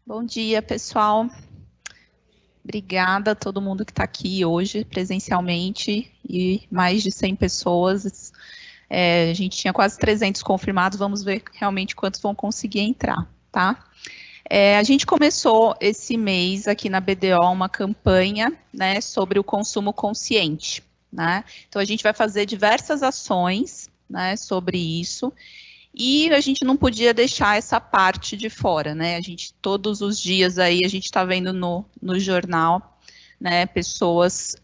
Bom dia, pessoal. Obrigada a todo mundo que está aqui hoje presencialmente e mais de 100 pessoas. A gente tinha quase 300 confirmados, vamos ver realmente quantos vão conseguir entrar, tá? A gente começou esse mês aqui na BDO uma campanha, né, sobre o consumo consciente, né? Então a gente vai fazer diversas ações, né, sobre isso. E a gente não podia deixar essa parte de fora, né? A gente, todos os dias aí, a gente está vendo no jornal, né, pessoas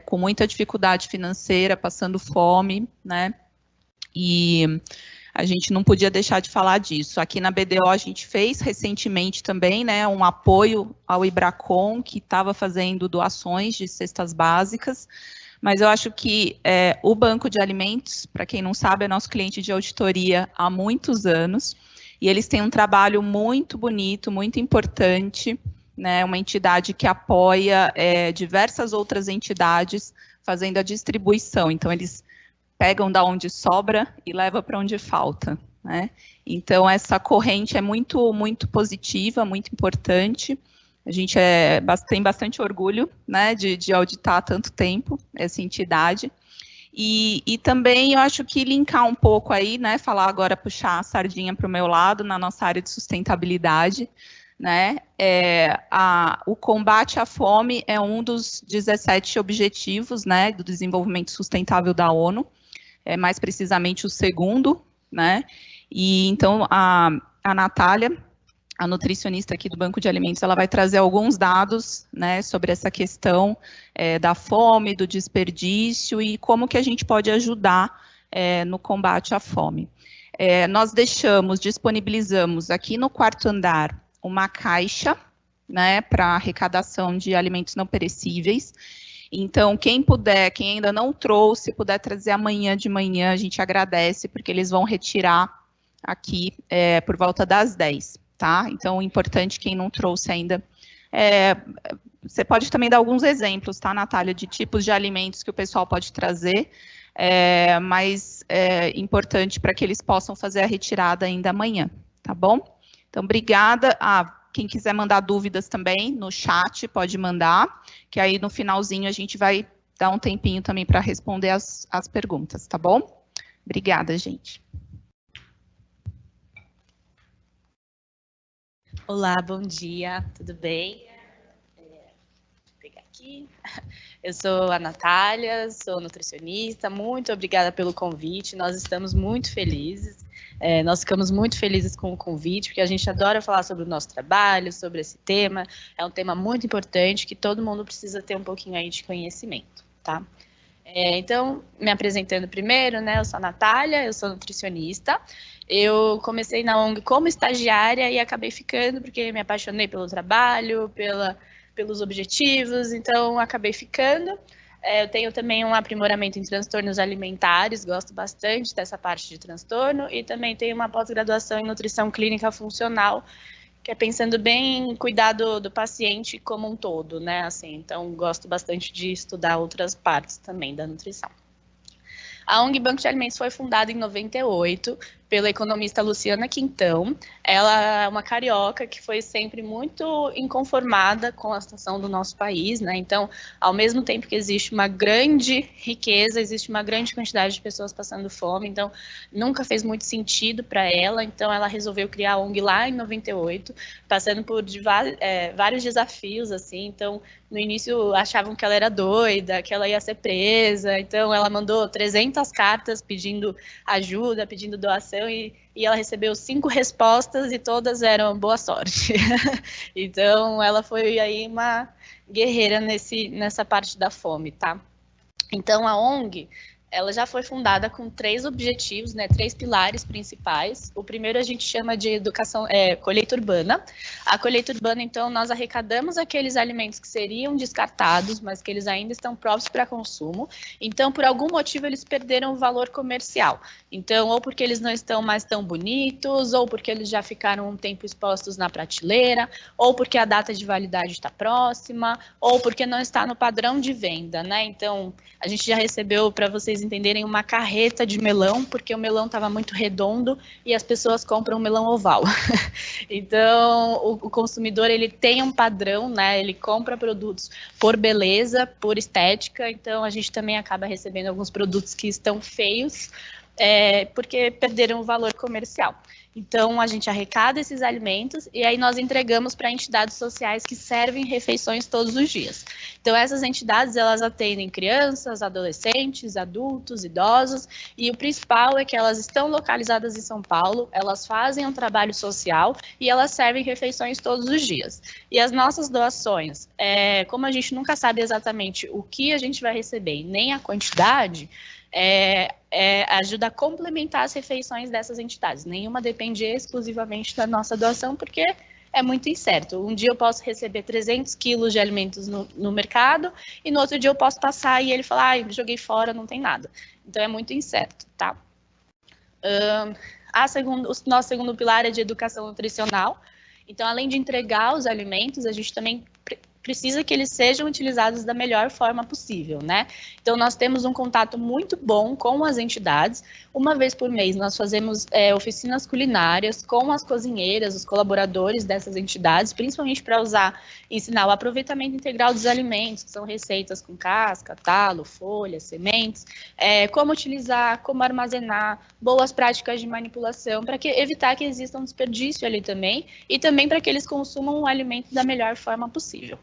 com muita dificuldade financeira, passando fome, né? E a gente não podia deixar de falar disso. Aqui na BDO a gente fez recentemente também, né, um apoio ao Ibracon, que estava fazendo doações de cestas básicas. Mas eu acho que o Banco de Alimentos, para quem não sabe, é nosso cliente de auditoria há muitos anos, e eles têm um trabalho muito bonito, muito importante, né, uma entidade que apoia diversas outras entidades fazendo a distribuição. Então, eles pegam da onde sobra e levam para onde falta, né? Então, essa corrente é muito, muito positiva, muito importante. A gente tem bastante orgulho, né, de auditar há tanto tempo essa entidade. E também eu acho que linkar um pouco aí, né, falar agora, puxar a sardinha para o meu lado, na nossa área de sustentabilidade, né, o combate à fome é um dos 17 objetivos, né, do desenvolvimento sustentável da ONU, mais precisamente o segundo, né, e então a Natália, a nutricionista aqui do Banco de Alimentos, ela vai trazer alguns dados, né, sobre essa questão da fome, do desperdício e como que a gente pode ajudar no combate à fome. Nós disponibilizamos aqui no quarto andar uma caixa, né, para arrecadação de alimentos não perecíveis. Então, quem puder, quem ainda não trouxe, puder trazer amanhã de manhã, a gente agradece, porque eles vão retirar aqui por volta das 10. Tá? Então, importante, quem não trouxe ainda, você pode também dar alguns exemplos, tá, Natália, de tipos de alimentos que o pessoal pode trazer, mas é importante para que eles possam fazer a retirada ainda amanhã, tá bom? Então, obrigada. Quem quiser mandar dúvidas também no chat, pode mandar, que aí no finalzinho a gente vai dar um tempinho também para responder as perguntas, tá bom? Obrigada, gente. Olá, bom dia, tudo bem? Vou pegar aqui. Eu sou a Natália, sou nutricionista, muito obrigada pelo convite, nós estamos muito felizes, nós ficamos muito felizes com o convite, porque a gente adora falar sobre o nosso trabalho, sobre esse tema, é um tema muito importante que todo mundo precisa ter um pouquinho aí de conhecimento, tá? Então, me apresentando primeiro, né, eu sou a Natália, eu sou nutricionista, eu comecei na ONG como estagiária e acabei ficando porque me apaixonei pelo trabalho, pelos objetivos, então acabei ficando. Eu tenho também um aprimoramento em transtornos alimentares, gosto bastante dessa parte de transtorno, e também tenho uma pós-graduação em nutrição clínica funcional, que é pensando bem em cuidar do paciente como um todo, né? Assim, então, gosto bastante de estudar outras partes também da nutrição. A ONG Banco de Alimentos foi fundada em 98 pela economista Luciana Quintão. Ela é uma carioca que foi sempre muito inconformada com a situação do nosso país, né? Então, ao mesmo tempo que existe uma grande riqueza, existe uma grande quantidade de pessoas passando fome, então nunca fez muito sentido para ela, então ela resolveu criar a ONG lá em 98, passando por vários desafios, assim, então no início achavam que ela era doida, que ela ia ser presa, então ela mandou 300 cartas pedindo ajuda, pedindo doação, e ela recebeu 5 respostas e todas eram boa sorte. Então ela foi aí uma guerreira nessa parte da fome, tá? Então a ONG, ela já foi fundada com 3 objetivos, né, 3 pilares principais. O primeiro a gente chama de educação, colheita urbana. A colheita urbana, então, nós arrecadamos aqueles alimentos que seriam descartados, mas que eles ainda estão próprios para consumo. Então, por algum motivo, eles perderam o valor comercial. Então, ou porque eles não estão mais tão bonitos, ou porque eles já ficaram um tempo expostos na prateleira, ou porque a data de validade está próxima, ou porque não está no padrão de venda, né? Então, a gente já recebeu, para vocês entenderem, uma carreta de melão, porque o melão estava muito redondo e as pessoas compram melão oval. Então, o consumidor, ele tem um padrão, né? Ele compra produtos por beleza, por estética, então a gente também acaba recebendo alguns produtos que estão feios, porque perderam o valor comercial. Então, a gente arrecada esses alimentos e aí nós entregamos para entidades sociais que servem refeições todos os dias. Então, essas entidades, elas atendem crianças, adolescentes, adultos, idosos, e o principal é que elas estão localizadas em São Paulo, elas fazem um trabalho social e elas servem refeições todos os dias. E as nossas doações, como a gente nunca sabe exatamente o que a gente vai receber, nem a quantidade, ajuda a complementar as refeições dessas entidades. Nenhuma depende exclusivamente da nossa doação, porque é muito incerto. Um dia eu posso receber 300 quilos de alimentos no mercado, e no outro dia eu posso passar e ele falar, joguei fora, não tem nada. Então é muito incerto, tá? O nosso segundo pilar é de educação nutricional. Então, além de entregar os alimentos, a gente também precisa que eles sejam utilizados da melhor forma possível, né? Então, nós temos um contato muito bom com as entidades. Uma vez por mês, nós fazemos oficinas culinárias com as cozinheiras, os colaboradores dessas entidades, principalmente para ensinar o aproveitamento integral dos alimentos, que são receitas com casca, talo, folhas, sementes, como utilizar, como armazenar, boas práticas de manipulação, para evitar que exista um desperdício ali também, e também para que eles consumam o alimento da melhor forma possível.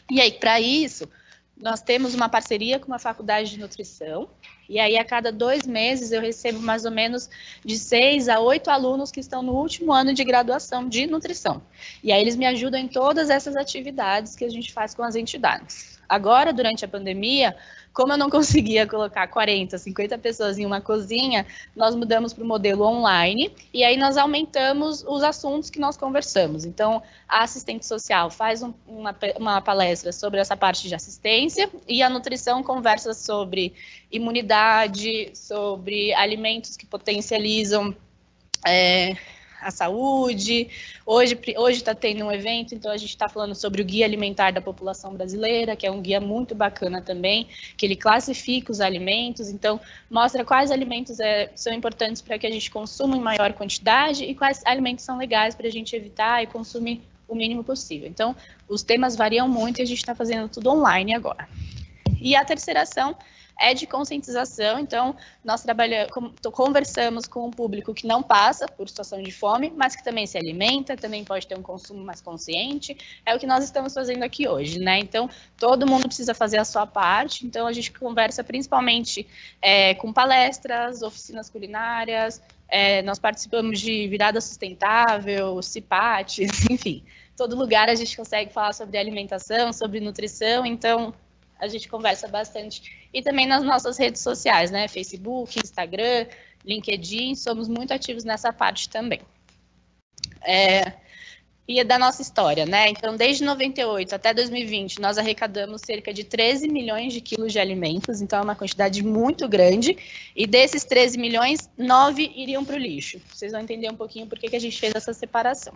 E aí, para isso, nós temos uma parceria com uma faculdade de nutrição, e aí a cada 2 meses eu recebo mais ou menos de 6 a 8 alunos que estão no último ano de graduação de nutrição. E aí eles me ajudam em todas essas atividades que a gente faz com as entidades. Agora, durante a pandemia, como eu não conseguia colocar 40, 50 pessoas em uma cozinha, nós mudamos para o modelo online e aí nós aumentamos os assuntos que nós conversamos. Então, a assistente social faz uma palestra sobre essa parte de assistência e a nutrição conversa sobre imunidade, sobre alimentos que potencializam a saúde. Hoje está tendo um evento, então a gente está falando sobre o Guia Alimentar da População Brasileira, que é um guia muito bacana também, que ele classifica os alimentos, então mostra quais alimentos são importantes para que a gente consuma em maior quantidade e quais alimentos são legais para a gente evitar e consumir o mínimo possível. Então, os temas variam muito e a gente está fazendo tudo online agora. E a terceira ação é de conscientização, então nós conversamos com um público que não passa por situação de fome, mas que também se alimenta, também pode ter um consumo mais consciente, é o que nós estamos fazendo aqui hoje, né? Então, todo mundo precisa fazer a sua parte, então a gente conversa principalmente com palestras, oficinas culinárias, nós participamos de Virada Sustentável, CIPATES, enfim, todo lugar a gente consegue falar sobre alimentação, sobre nutrição, então a gente conversa bastante. E também nas nossas redes sociais, né? Facebook, Instagram, LinkedIn, somos muito ativos nessa parte também. E é da nossa história, né? Então, desde 98 até 2020, nós arrecadamos cerca de 13 milhões de quilos de alimentos, então é uma quantidade muito grande, e desses 13 milhões, 9 iriam para o lixo. Vocês vão entender um pouquinho por que a gente fez essa separação.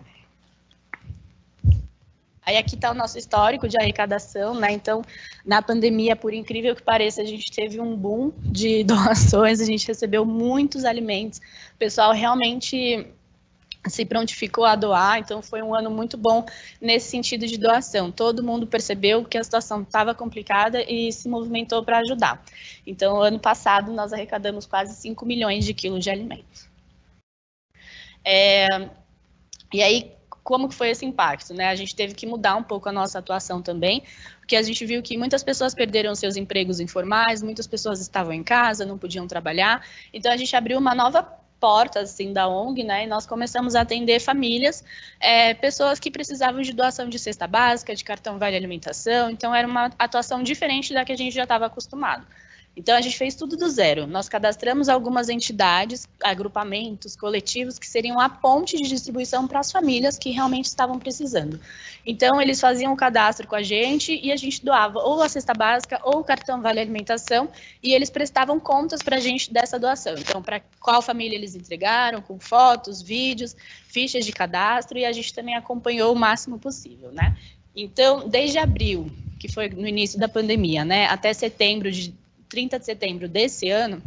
Aí aqui está o nosso histórico de arrecadação, né? Então, na pandemia, por incrível que pareça, a gente teve um boom de doações, a gente recebeu muitos alimentos, o pessoal realmente se prontificou a doar, então foi um ano muito bom nesse sentido de doação. Todo mundo percebeu que a situação estava complicada e se movimentou para ajudar. Então, ano passado, nós arrecadamos quase 5 milhões de quilos de alimentos. E aí, como que foi esse impacto, né? A gente teve que mudar um pouco a nossa atuação também, porque a gente viu que muitas pessoas perderam seus empregos informais, muitas pessoas estavam em casa, não podiam trabalhar, então a gente abriu uma nova porta, assim, da ONG, né, e nós começamos a atender famílias, pessoas que precisavam de doação de cesta básica, de cartão Vale Alimentação, então era uma atuação diferente da que a gente já estava acostumado. Então, a gente fez tudo do zero. Nós cadastramos algumas entidades, agrupamentos, coletivos, que seriam a ponte de distribuição para as famílias que realmente estavam precisando. Então, eles faziam o cadastro com a gente e a gente doava ou a cesta básica ou o cartão Vale Alimentação e eles prestavam contas para a gente dessa doação. Então, para qual família eles entregaram, com fotos, vídeos, fichas de cadastro, e a gente também acompanhou o máximo possível, né? Então, desde abril, que foi no início da pandemia, né, até setembro de 30 de setembro desse ano,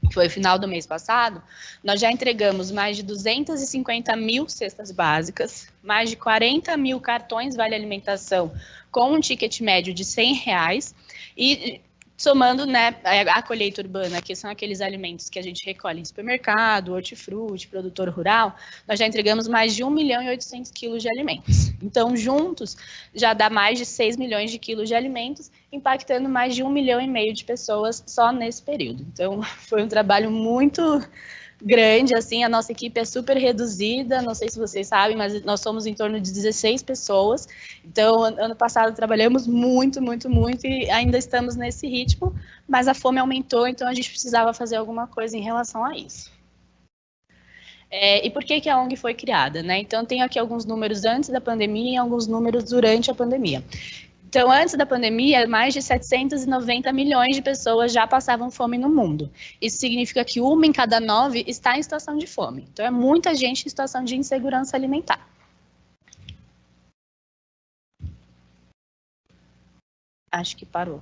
que foi o final do mês passado, nós já entregamos mais de 250 mil cestas básicas, mais de 40 mil cartões Vale Alimentação com um ticket médio de R$100 e somando, né, a colheita urbana, que são aqueles alimentos que a gente recolhe em supermercado, hortifruti, produtor rural, nós já entregamos mais de 1.800.000 quilos de alimentos. Então, juntos, já dá mais de 6 milhões de quilos de alimentos, impactando mais de 1,5 milhão de pessoas só nesse período. Então, foi um trabalho muito grande, assim, a nossa equipe é super reduzida, não sei se vocês sabem, mas nós somos em torno de 16 pessoas, então, ano passado trabalhamos muito, muito, muito, e ainda estamos nesse ritmo, mas a fome aumentou, então a gente precisava fazer alguma coisa em relação a isso. E por que a ONG foi criada, né? Então, tenho aqui alguns números antes da pandemia e alguns números durante a pandemia. Então, antes da pandemia, mais de 790 milhões de pessoas já passavam fome no mundo. Isso significa que 1 em cada 9 está em situação de fome. Então, é muita gente em situação de insegurança alimentar. Acho que parou.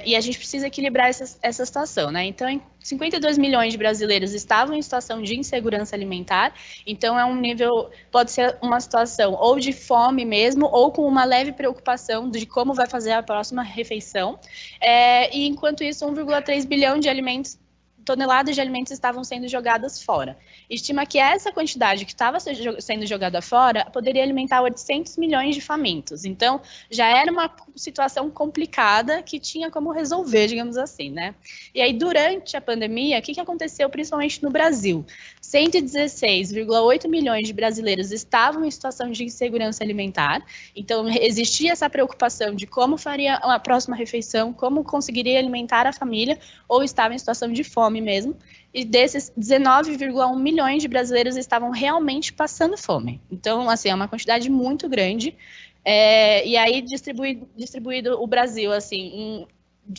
E a gente precisa equilibrar essa situação, né? Então, 52 milhões de brasileiros estavam em situação de insegurança alimentar, então é um nível, pode ser uma situação ou de fome mesmo, ou com uma leve preocupação de como vai fazer a próxima refeição. E enquanto isso, 1,3 bilhão de toneladas de alimentos estavam sendo jogadas fora. Estima que essa quantidade que estava sendo jogada fora poderia alimentar 800 milhões de famintos. Então, já era uma situação complicada que tinha como resolver, digamos assim, né? E aí, durante a pandemia, o que aconteceu principalmente no Brasil? 116,8 milhões de brasileiros estavam em situação de insegurança alimentar. Então, existia essa preocupação de como faria a próxima refeição, como conseguiria alimentar a família, ou estava em situação de fome mesmo, e desses 19,1 milhões de brasileiros estavam realmente passando fome. Então, assim, é uma quantidade muito grande, e aí distribuído o Brasil, assim,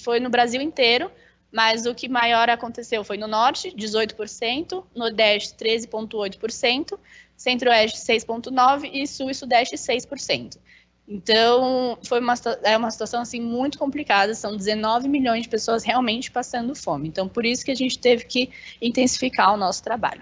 foi no Brasil inteiro, mas o que maior aconteceu foi no Norte, 18%, Nordeste, 13,8%, Centro-Oeste, 6,9% e Sul e Sudeste, 6%. Então, é uma situação assim, muito complicada, são 19 milhões de pessoas realmente passando fome. Então, por isso que a gente teve que intensificar o nosso trabalho.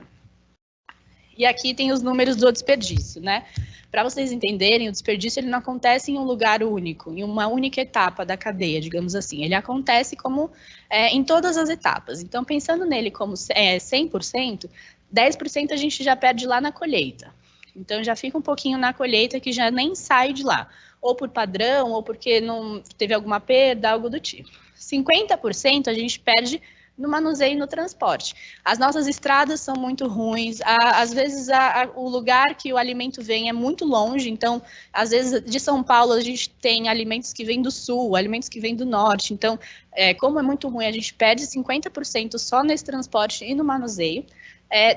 E aqui tem os números do desperdício, né? Para vocês entenderem, o desperdício ele não acontece em um lugar único, em uma única etapa da cadeia, digamos assim. Ele acontece como em todas as etapas. Então, pensando nele como 100%, 10% a gente já perde lá na colheita. Então, já fica um pouquinho na colheita que já nem sai de lá, ou por padrão, ou porque não teve alguma perda, algo do tipo. 50% a gente perde no manuseio e no transporte. As nossas estradas são muito ruins, às vezes o lugar que o alimento vem é muito longe, então, às vezes, de São Paulo, a gente tem alimentos que vêm do sul, alimentos que vêm do norte, então, como é muito ruim, a gente perde 50% só nesse transporte e no manuseio.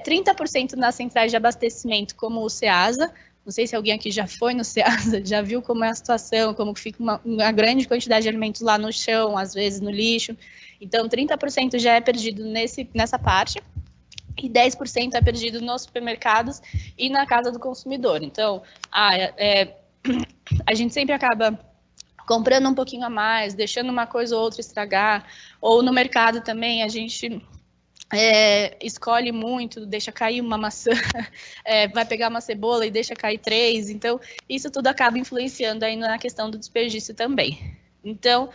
30% nas centrais de abastecimento, como o Ceasa. Não sei se alguém aqui já foi no Ceasa, já viu como é a situação, como fica uma grande quantidade de alimentos lá no chão, às vezes no lixo. Então, 30% já é perdido nessa parte, e 10% é perdido nos supermercados e na casa do consumidor. Então, a gente sempre acaba comprando um pouquinho a mais, deixando uma coisa ou outra estragar, ou no mercado também a gente escolhe muito, deixa cair uma maçã, vai pegar uma cebola e deixa cair 3, então isso tudo acaba influenciando aí na questão do desperdício também. Então,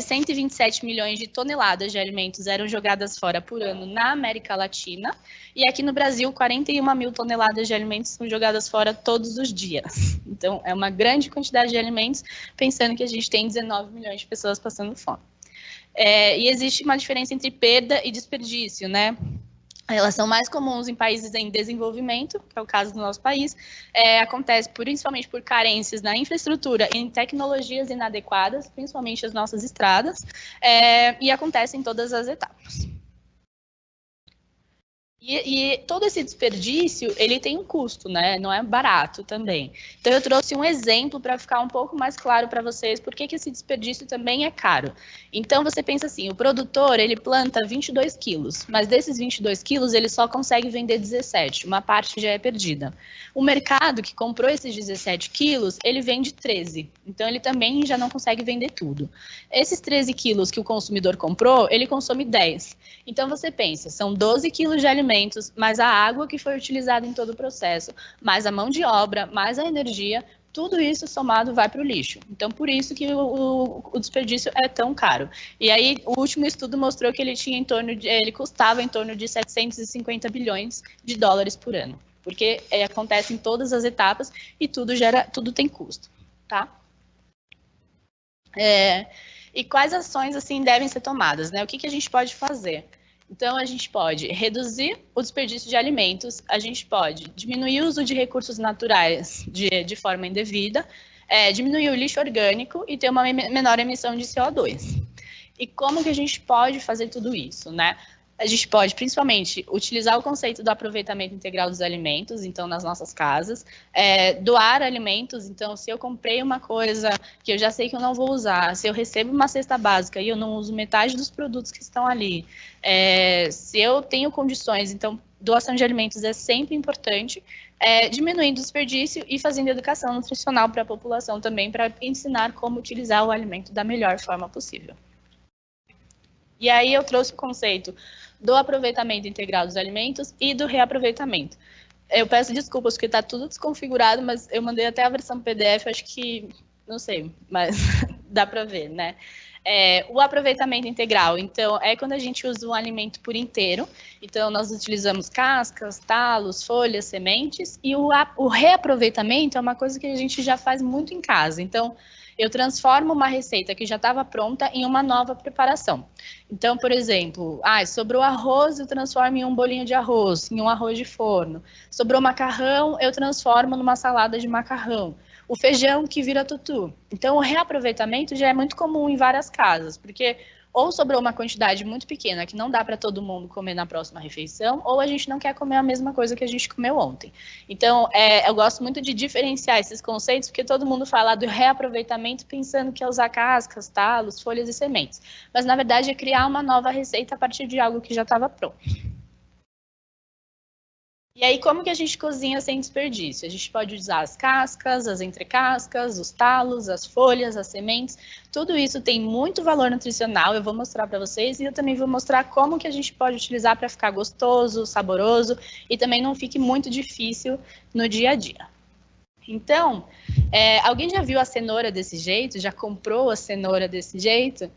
127 milhões de toneladas de alimentos eram jogadas fora por ano na América Latina, e aqui no Brasil, 41 mil toneladas de alimentos são jogadas fora todos os dias. Então, é uma grande quantidade de alimentos, pensando que a gente tem 19 milhões de pessoas passando fome. E existe uma diferença entre perda e desperdício, né? Elas são mais comuns em países em desenvolvimento, que é o caso do nosso país, acontece principalmente por carências na infraestrutura e em tecnologias inadequadas, principalmente as nossas estradas, e acontece em todas as etapas. E todo esse desperdício, ele tem um custo, né? Não é barato também. Então, eu trouxe um exemplo para ficar um pouco mais claro para vocês por que esse desperdício também é caro. Então, você pensa assim, o produtor, ele planta 22 quilos, mas desses 22 quilos, ele só consegue vender 17, uma parte já é perdida. O mercado que comprou esses 17 quilos, ele vende 13, então ele também já não consegue vender tudo. Esses 13 quilos que o consumidor comprou, ele consome 10. Então, você pensa, são 12 quilos de alimentos, mais a água que foi utilizada em todo o processo, mais a mão de obra, mais a energia, tudo isso somado vai para o lixo. Então, por isso que o desperdício é tão caro. E aí, o último estudo mostrou que ele custava em torno de 750 bilhões de dólares por ano, porque acontece em todas as etapas e tudo tem custo, tá? E quais ações assim devem ser tomadas, né? O que a gente pode fazer? Então, a gente pode reduzir o desperdício de alimentos, a gente pode diminuir o uso de recursos naturais de forma indevida, diminuir o lixo orgânico e ter uma menor emissão de CO2. E como que a gente pode fazer tudo isso, né? A gente pode, principalmente, utilizar o conceito do aproveitamento integral dos alimentos, então, nas nossas casas, doar alimentos, então, se eu comprei uma coisa que eu já sei que eu não vou usar, se eu recebo uma cesta básica e eu não uso metade dos produtos que estão ali, se eu tenho condições, então, doação de alimentos é sempre importante, diminuindo o desperdício e fazendo educação nutricional para a população também, para ensinar como utilizar o alimento da melhor forma possível. E aí eu trouxe o conceito do aproveitamento integral dos alimentos e do reaproveitamento. Eu peço desculpas porque está tudo desconfigurado, mas eu mandei até a versão PDF, acho que, não sei, mas dá para ver, né? O aproveitamento integral, então, é quando a gente usa um alimento por inteiro, então nós utilizamos cascas, talos, folhas, sementes, e o reaproveitamento é uma coisa que a gente já faz muito em casa, então eu transformo uma receita que já estava pronta em uma nova preparação. Então, por exemplo, sobrou arroz, eu transformo em um bolinho de arroz, em um arroz de forno. Sobrou macarrão, eu transformo numa salada de macarrão. O feijão que vira tutu. Então, o reaproveitamento já é muito comum em várias casas, porque ou sobrou uma quantidade muito pequena que não dá para todo mundo comer na próxima refeição, ou a gente não quer comer a mesma coisa que a gente comeu ontem. Então, eu gosto muito de diferenciar esses conceitos, porque todo mundo fala do reaproveitamento pensando que é usar cascas, talos, folhas e sementes. Mas, na verdade, é criar uma nova receita a partir de algo que já estava pronto. E aí, como que a gente cozinha sem desperdício? A gente pode usar as cascas, as entrecascas, os talos, as folhas, as sementes. Tudo isso tem muito valor nutricional, eu vou mostrar para vocês. E eu também vou mostrar como que a gente pode utilizar para ficar gostoso, saboroso e também não fique muito difícil no dia a dia. Então, alguém já viu a cenoura desse jeito? Já comprou a cenoura desse jeito?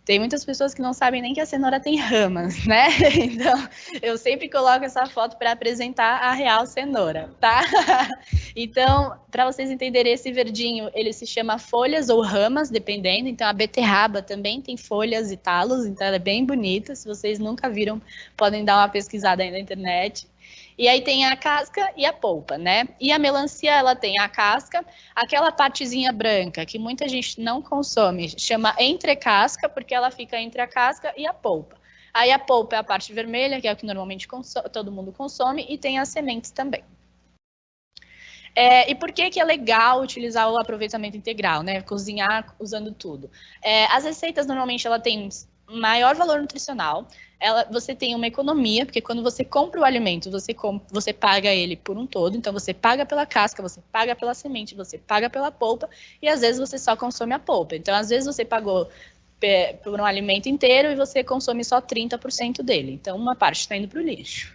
Tem muitas pessoas que não sabem nem que a cenoura tem ramas, né? Então, eu sempre coloco essa foto para apresentar a real cenoura, tá? Então, para vocês entenderem, esse verdinho, ele se chama folhas ou ramas, dependendo. Então, a beterraba também tem folhas e talos, então ela é bem bonita. Se vocês nunca viram, podem dar uma pesquisada aí na internet. E aí tem a casca e a polpa, né? E a melancia, ela tem a casca, aquela partezinha branca que muita gente não consome, chama entrecasca, porque ela fica entre a casca e a polpa. Aí a polpa é a parte vermelha, que é o que normalmente todo mundo consome, e tem as sementes também. E por que é legal utilizar o aproveitamento integral, né? Cozinhar usando tudo. As receitas, normalmente, ela tem maior valor nutricional, você tem uma economia, porque quando você compra o alimento, você paga ele por um todo, então você paga pela casca, você paga pela semente, você paga pela polpa, e às vezes você só consome a polpa. Então, às vezes você pagou por um alimento inteiro e você consome só 30% dele, então uma parte está indo para o lixo.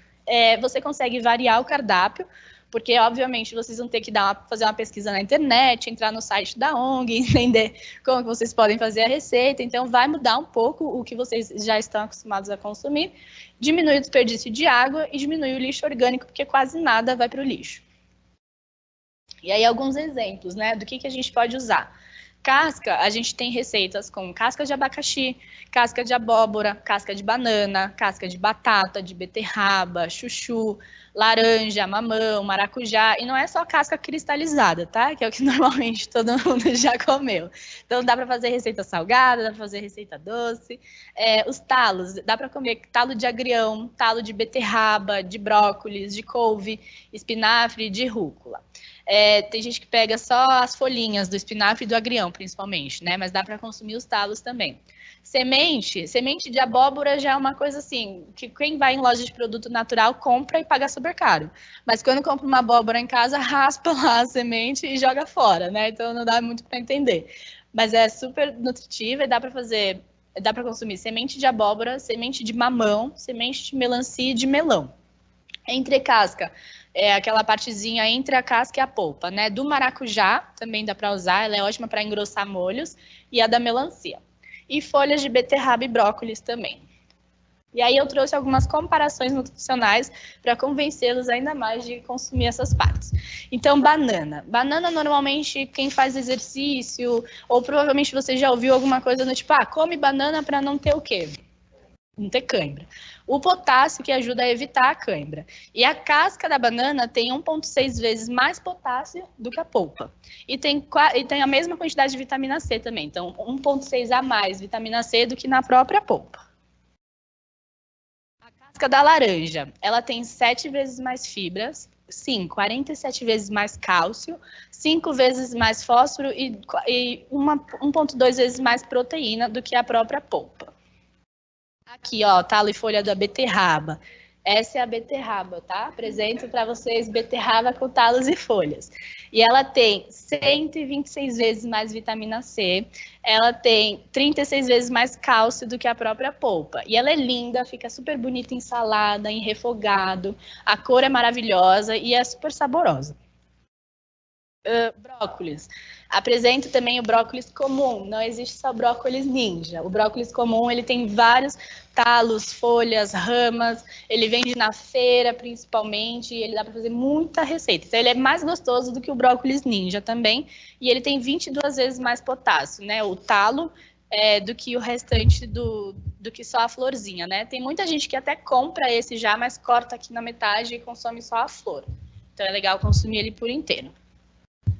Você consegue variar o cardápio, porque, obviamente, vocês vão ter que fazer uma pesquisa na internet, entrar no site da ONG, entender como que vocês podem fazer a receita. Então, vai mudar um pouco o que vocês já estão acostumados a consumir, diminuir o desperdício de água e diminuir o lixo orgânico, porque quase nada vai para o lixo. E aí, alguns exemplos, né, do que a gente pode usar. Casca, a gente tem receitas com casca de abacaxi, casca de abóbora, casca de banana, casca de batata, de beterraba, chuchu, laranja, mamão, maracujá, e não é só casca cristalizada, tá? Que é o que normalmente todo mundo já comeu. Então dá para fazer receita salgada, dá para fazer receita doce. Os talos, dá para comer talo de agrião, talo de beterraba, de brócolis, de couve, espinafre, de rúcula. Tem gente que pega só as folhinhas do espinafre e do agrião, principalmente, né? Mas dá para consumir os talos também. Semente de abóbora já é uma coisa assim, que quem vai em loja de produto natural compra e paga super caro. Mas quando compra uma abóbora em casa, raspa lá a semente e joga fora, né? Então não dá muito para entender. Mas é super nutritiva e dá para consumir semente de abóbora, semente de mamão, semente de melancia e de melão. Entre casca, aquela partezinha entre a casca e a polpa, né? Do maracujá também dá para usar, ela é ótima para engrossar molhos, e a da melancia. E folhas de beterraba e brócolis também. E aí eu trouxe algumas comparações nutricionais para convencê-los ainda mais de consumir essas partes. Então, banana. Banana, normalmente, quem faz exercício, ou provavelmente você já ouviu alguma coisa do tipo, come banana para não ter o quê? Não ter cãibra. O potássio que ajuda a evitar a cãibra. E a casca da banana tem 1,6 vezes mais potássio do que a polpa. E tem a mesma quantidade de vitamina C também. Então, 1,6 a mais vitamina C do que na própria polpa. A casca da laranja, ela tem 7 vezes mais fibras, sim, 47 vezes mais cálcio, 5 vezes mais fósforo e 1,2 vezes mais proteína do que a própria polpa. Aqui, ó, talo e folha da beterraba. Essa é a beterraba, tá? Apresento para vocês beterraba com talos e folhas. E ela tem 126 vezes mais vitamina C, ela tem 36 vezes mais cálcio do que a própria polpa. E ela é linda, fica super bonita em salada, em refogado, a cor é maravilhosa e é super saborosa. Brócolis. Apresento também o brócolis comum, não existe só brócolis ninja. O brócolis comum, ele tem vários talos, folhas, ramas, ele vende na feira principalmente, e ele dá para fazer muita receita. Então ele é mais gostoso do que o brócolis ninja também, e ele tem 22 vezes mais potássio, né? O talo do que o restante do que só a florzinha, né? Tem muita gente que até compra esse já, mas corta aqui na metade e consome só a flor. Então é legal consumir ele por inteiro.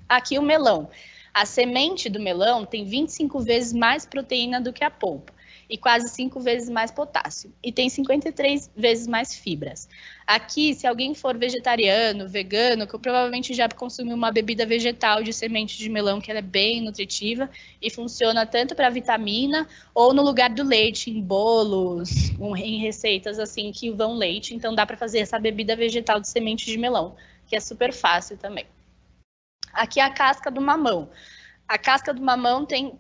Aqui o melão. A semente do melão tem 25 vezes mais proteína do que a polpa e quase 5 vezes mais potássio. E tem 53 vezes mais fibras. Aqui, se alguém for vegetariano, vegano, que provavelmente já consumiu uma bebida vegetal de semente de melão, que ela é bem nutritiva e funciona tanto para vitamina ou no lugar do leite, em bolos, em receitas assim que vão leite. Então dá para fazer essa bebida vegetal de semente de melão, que é super fácil também. Aqui é a casca do mamão. A casca do mamão tem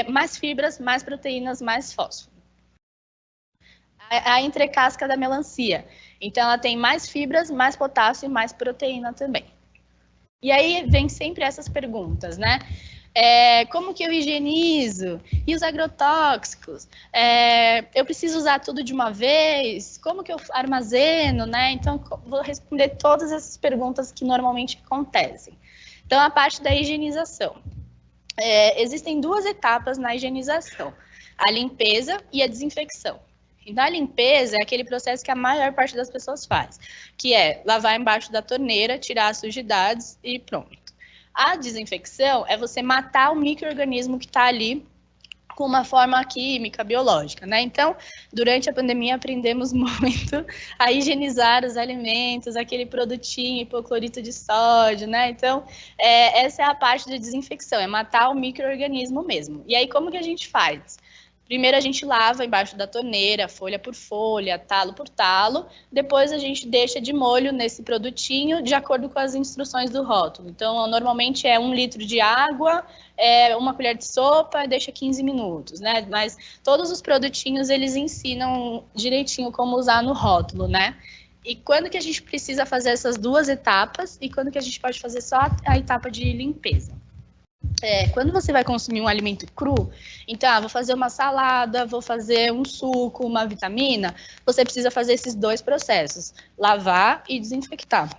mais fibras, mais proteínas, mais fósforo. A entrecasca da melancia. Então, ela tem mais fibras, mais potássio e mais proteína também. E aí vem sempre essas perguntas, né? Como que eu higienizo? E os agrotóxicos? Eu preciso usar tudo de uma vez? Como que eu armazeno, né? Então, vou responder todas essas perguntas que normalmente acontecem. Então, a parte da higienização. Existem 2 etapas na higienização, a limpeza e a desinfecção. Então, a limpeza é aquele processo que a maior parte das pessoas faz, que é lavar embaixo da torneira, tirar as sujidades e pronto. A desinfecção é você matar o micro-organismo que está ali com uma forma química, biológica, né? Então, durante a pandemia, aprendemos muito a higienizar os alimentos, aquele produtinho, hipoclorito de sódio, né? Então, essa é a parte da desinfecção, é matar o micro-organismo mesmo. E aí, como que a gente faz? Primeiro a gente lava embaixo da torneira, folha por folha, talo por talo. Depois a gente deixa de molho nesse produtinho de acordo com as instruções do rótulo. Então, normalmente é 1 litro de água, 1 colher de sopa e deixa 15 minutos, né? Mas todos os produtinhos, eles ensinam direitinho como usar no rótulo, né? E quando que a gente precisa fazer essas 2 etapas e quando que a gente pode fazer só a etapa de limpeza? Quando você vai consumir um alimento cru, então, vou fazer uma salada, vou fazer um suco, uma vitamina, você precisa fazer esses 2 processos, lavar e desinfectar.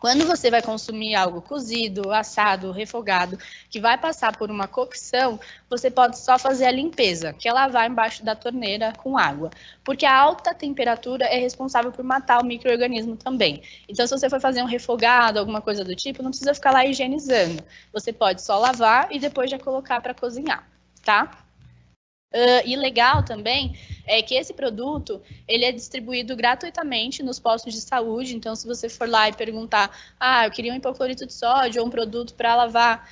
Quando você vai consumir algo cozido, assado, refogado, que vai passar por uma cocção, você pode só fazer a limpeza, que é lavar embaixo da torneira com água. Porque a alta temperatura é responsável por matar o micro-organismo também. Então, se você for fazer um refogado, alguma coisa do tipo, não precisa ficar lá higienizando. Você pode só lavar e depois já colocar para cozinhar, tá? E legal também é que esse produto ele é distribuído gratuitamente nos postos de saúde. Então, se você for lá e perguntar, eu queria um hipoclorito de sódio ou um produto para lavar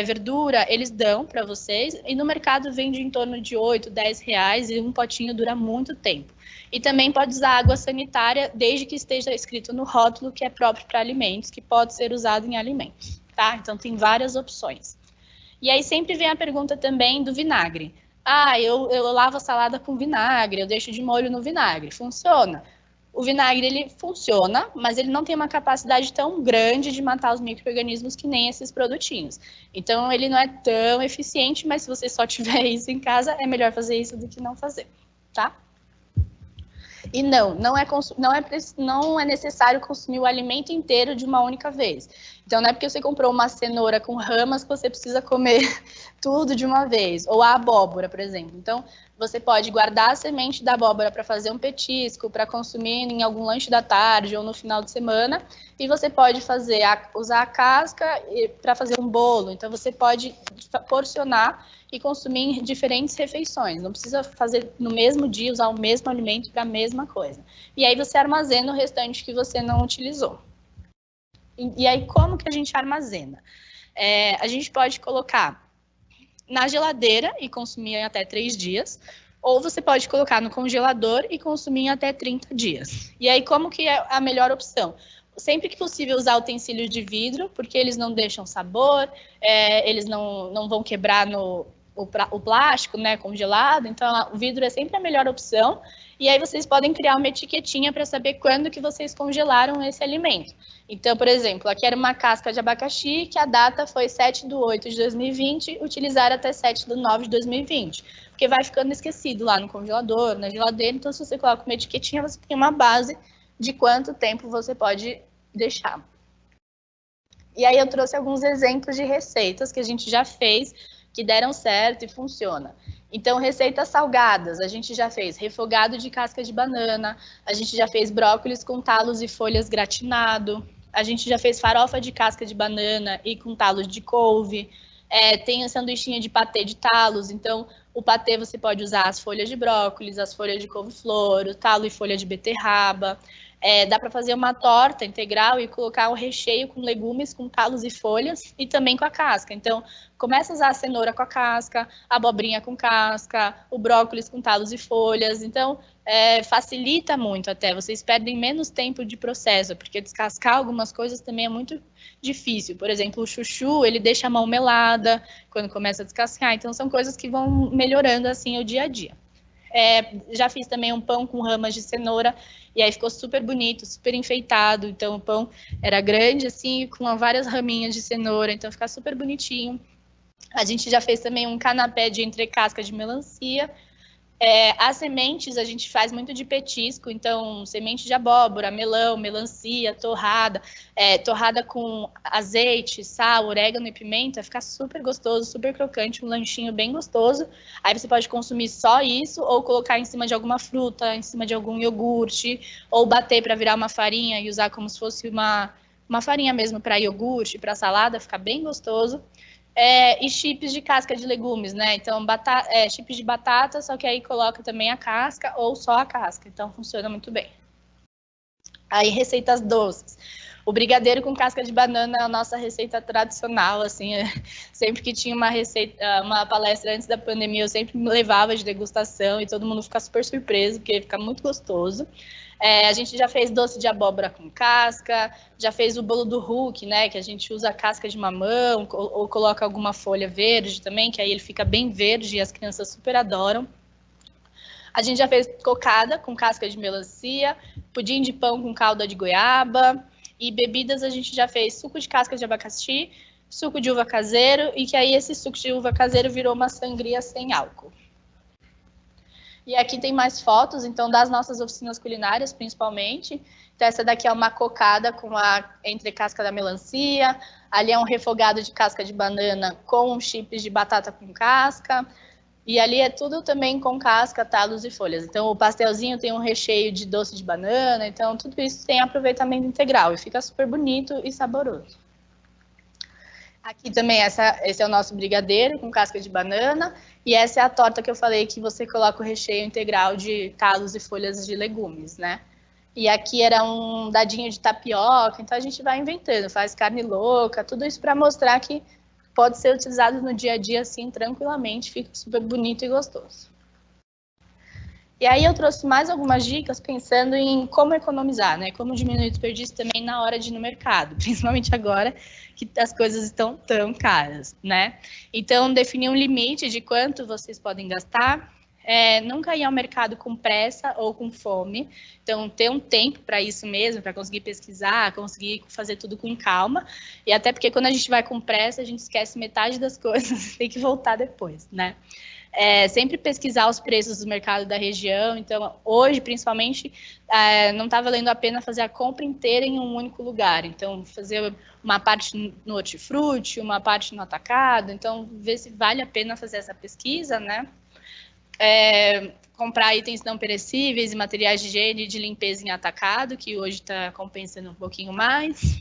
verdura, eles dão para vocês. E no mercado vende em torno de R$8, R$10 e um potinho dura muito tempo. E também pode usar água sanitária, desde que esteja escrito no rótulo que é próprio para alimentos, que pode ser usado em alimentos, tá? Então, tem várias opções. E aí sempre vem a pergunta também do vinagre. Eu lavo a salada com vinagre, eu deixo de molho no vinagre. Funciona. O vinagre, ele funciona, mas ele não tem uma capacidade tão grande de matar os micro-organismos que nem esses produtinhos. Então, ele não é tão eficiente, mas se você só tiver isso em casa, é melhor fazer isso do que não fazer, tá? E não é necessário consumir o alimento inteiro de uma única vez. Então, não é porque você comprou uma cenoura com ramas que você precisa comer tudo de uma vez. Ou a abóbora, por exemplo. Então, você pode guardar a semente da abóbora para fazer um petisco, para consumir em algum lanche da tarde ou no final de semana. E você pode usar a casca para fazer um bolo. Então, você pode porcionar e consumir em diferentes refeições. Não precisa fazer no mesmo dia, usar o mesmo alimento para a mesma coisa. E aí você armazena o restante que você não utilizou. E aí, como que a gente armazena? A gente pode colocar na geladeira e consumir em até 3 dias, ou você pode colocar no congelador e consumir em até 30 dias. E aí, como que é a melhor opção? Sempre que possível, usar utensílios de vidro, porque eles não deixam sabor, eles não vão quebrar o plástico, né, congelado. Então, o vidro é sempre a melhor opção. E aí vocês podem criar uma etiquetinha para saber quando que vocês congelaram esse alimento. Então, por exemplo, aqui era uma casca de abacaxi, que a data foi 7/8/2020, utilizar até 7/9/2020. Porque vai ficando esquecido lá no congelador, na geladeira. Então, se você coloca uma etiquetinha, você tem uma base de quanto tempo você pode deixar. E aí eu trouxe alguns exemplos de receitas que a gente já fez, que deram certo e funciona. Então, receitas salgadas, a gente já fez refogado de casca de banana, a gente já fez brócolis com talos e folhas gratinado, a gente já fez farofa de casca de banana e com talos de couve, tem a sanduichinha de patê de talos. Então, o patê você pode usar as folhas de brócolis, as folhas de couve-flor, o talo e folha de beterraba. Dá para fazer uma torta integral e colocar um recheio com legumes, com talos e folhas e também com a casca. Então, começa a usar a cenoura com a casca, a abobrinha com casca, o brócolis com talos e folhas. Então, facilita muito até. Vocês perdem menos tempo de processo, porque descascar algumas coisas também é muito difícil. Por exemplo, o chuchu, ele deixa a mão melada quando começa a descascar. Então, são coisas que vão melhorando assim o dia a dia. Já fiz também um pão com ramas de cenoura, e aí ficou super bonito, super enfeitado. Então, o pão era grande, assim, com várias raminhas de cenoura, então fica super bonitinho. A gente já fez também um canapé de entrecasca de melancia. As sementes a gente faz muito de petisco, então semente de abóbora, melão, melancia, torrada, torrada com azeite, sal, orégano e pimenta, fica super gostoso, super crocante, um lanchinho bem gostoso. Aí você pode consumir só isso, ou colocar em cima de alguma fruta, em cima de algum iogurte, ou bater para virar uma farinha e usar como se fosse uma farinha mesmo para iogurte, para salada, fica bem gostoso. E chips de casca de legumes, né? Então, chips de batata, só que aí coloca também a casca ou só a casca. Então, funciona muito bem. Aí, receitas doces. O brigadeiro com casca de banana é a nossa receita tradicional, assim. Sempre que tinha uma palestra antes da pandemia, eu sempre me levava de degustação e todo mundo fica super surpreso, porque fica muito gostoso. A gente já fez doce de abóbora com casca, já fez o bolo do Hulk, né, que a gente usa casca de mamão ou coloca alguma folha verde também, que aí ele fica bem verde e as crianças super adoram. A gente já fez cocada com casca de melancia, pudim de pão com calda de goiaba, e bebidas a gente já fez suco de casca de abacaxi, suco de uva caseiro, e que aí esse suco de uva caseiro virou uma sangria sem álcool. E aqui tem mais fotos, então, das nossas oficinas culinárias, principalmente. Então, essa daqui é uma cocada com a entrecasca da melancia, ali é um refogado de casca de banana com chips de batata com casca, e ali é tudo também com casca, talos e folhas. Então, o pastelzinho tem um recheio de doce de banana, então tudo isso tem aproveitamento integral e fica super bonito e saboroso. Aqui também, esse é o nosso brigadeiro com casca de banana, e essa é a torta que eu falei que você coloca o recheio integral de talos e folhas de legumes, né? E aqui era um dadinho de tapioca, então a gente vai inventando, faz carne louca, tudo isso para mostrar que pode ser utilizado no dia a dia assim, tranquilamente, fica super bonito e gostoso. E aí eu trouxe mais algumas dicas pensando em como economizar, né? Como diminuir o desperdício também na hora de ir no mercado, principalmente agora que as coisas estão tão caras, né? Então, definir um limite de quanto vocês podem gastar, nunca ir ao mercado com pressa ou com fome, então ter um tempo para isso mesmo, para conseguir pesquisar, conseguir fazer tudo com calma, e até porque quando a gente vai com pressa, a gente esquece metade das coisas, tem que voltar depois, né? Sempre pesquisar os preços do mercado da região, então hoje principalmente não está valendo a pena fazer a compra inteira em um único lugar, então fazer uma parte no hortifruti, uma parte no atacado, então ver se vale a pena fazer essa pesquisa, né? Comprar itens não perecíveis e materiais de higiene e de limpeza em atacado, que hoje está compensando um pouquinho mais.